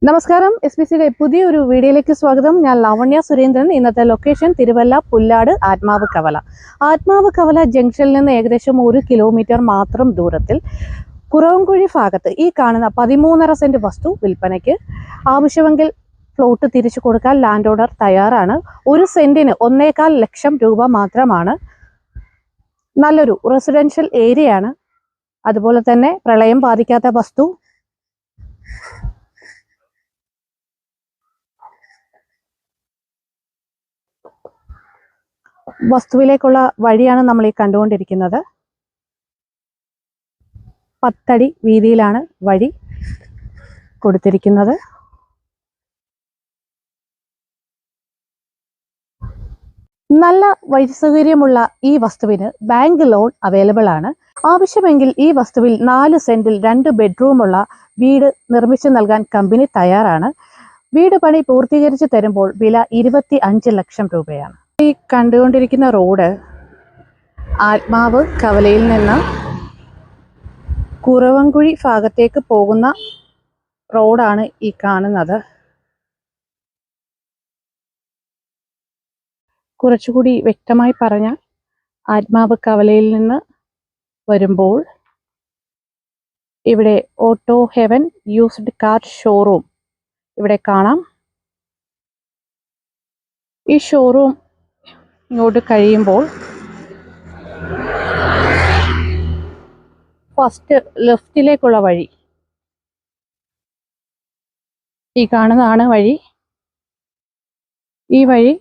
നമസ്കാരം, SBCയുടെ പുതിയൊരു വീഡിയോയിലേക്ക് സ്വാഗതം. ഞാൻ ലാവണ്യ സുരേന്ദ്രൻ. ഇന്നത്തെ ലൊക്കേഷൻ തിരുവല്ല പുല്ലാട് ആത്മാവ് കവല. ആത്മാവ് കവല ജംഗ്ഷനിൽ നിന്ന് ഏകദേശം 1 കിലോമീറ്റർ മാത്രം ദൂരത്തിൽ കുറവൻകുഴി ഭാഗത്ത് ഈ കാണുന്ന 13.5 സെന്റ് വസ്തു വിൽപ്പനയ്ക്ക്. ആവശ്യമെങ്കിൽ പ്ലോട്ട് തിരിച്ചു കൊടുക്കാൻ ലാൻഡ് ഓർഡർ തയ്യാറാണ്. 1 സെന്റിന് 1.25 ലക്ഷം രൂപ മാത്രമാണ്. നല്ലൊരു റെസിഡൻഷ്യൽ ഏരിയയാണ്. അതുപോലെ തന്നെ പ്രളയം ബാധിക്കാത്ത വസ്തു. വസ്തുവിലേക്കുള്ള വഴിയാണ് നമ്മൾ ഈ കണ്ടുകൊണ്ടിരിക്കുന്നത്. 10 അടി വീതിയിലാണ് വഴി കൊടുത്തിരിക്കുന്നത്. നല്ല വഴി സൗകര്യമുള്ള ഈ വസ്തുവിന് ബാങ്ക് ലോൺ അവൈലബിൾ ആണ്. ആവശ്യമെങ്കിൽ ഈ വസ്തുവിൽ 4 സെന്റിൽ 2 ബെഡ്റൂമുള്ള വീട് നിർമ്മിച്ചു നൽകാൻ കമ്പനി തയ്യാറാണ്. വീട് പണി പൂർത്തീകരിച്ച് തരുമ്പോൾ വില 25 ലക്ഷം രൂപയാണ്. ഈ കണ്ടുകൊണ്ടിരിക്കുന്ന റോഡ് ആത്മാവ് കവലയിൽ നിന്ന് കുറവൻകുഴി ഭാഗത്തേക്ക് പോകുന്ന റോഡാണ് ഈ കാണുന്നത്. കുറച്ചുകൂടി വ്യക്തമായി പറഞ്ഞാൽ, ആത്മാവ് കവലയിൽ നിന്ന് വരുമ്പോൾ ഇവിടെ auto heaven used car showroom ഇവിടെ കാണാം. ഈ ഷോറൂം ഇങ്ങോട്ട് കഴിയുമ്പോൾ ഫസ്റ്റ് ലെഫ്റ്റിലേക്കുള്ള വഴി ഈ കാണുന്നതാണ് വഴി. ഈ വഴി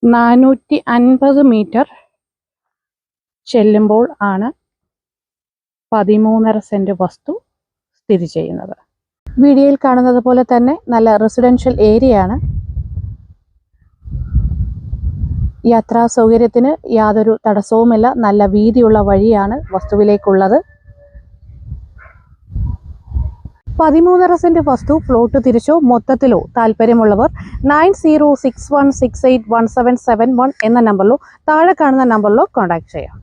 450 മീറ്റർ ചെല്ലുമ്പോൾ ആണ് 13.5 സെന്റ് വസ്തു സ്ഥിതി ചെയ്യുന്നത്. വീഡിയോയിൽ കാണുന്നത് പോലെ തന്നെ നല്ല റെസിഡൻഷ്യൽ ഏരിയയാണ്. യാത്രാ സൗകര്യത്തിന് യാതൊരു തടസ്സവുമില്ല. നല്ല വീതിയുള്ള വഴിയാണ് വസ്തുവിലേക്കുള്ളത്. 13.5 സെന്റ് വസ്തു പ്ലോട്ട് തിരിച്ചോ മൊത്തത്തിലോ താല്പര്യമുള്ളവർ 9061681771 എന്ന നമ്പറിലോ താഴെ കാണുന്ന നമ്പറിലോ കോൺടാക്ട് ചെയ്യാം.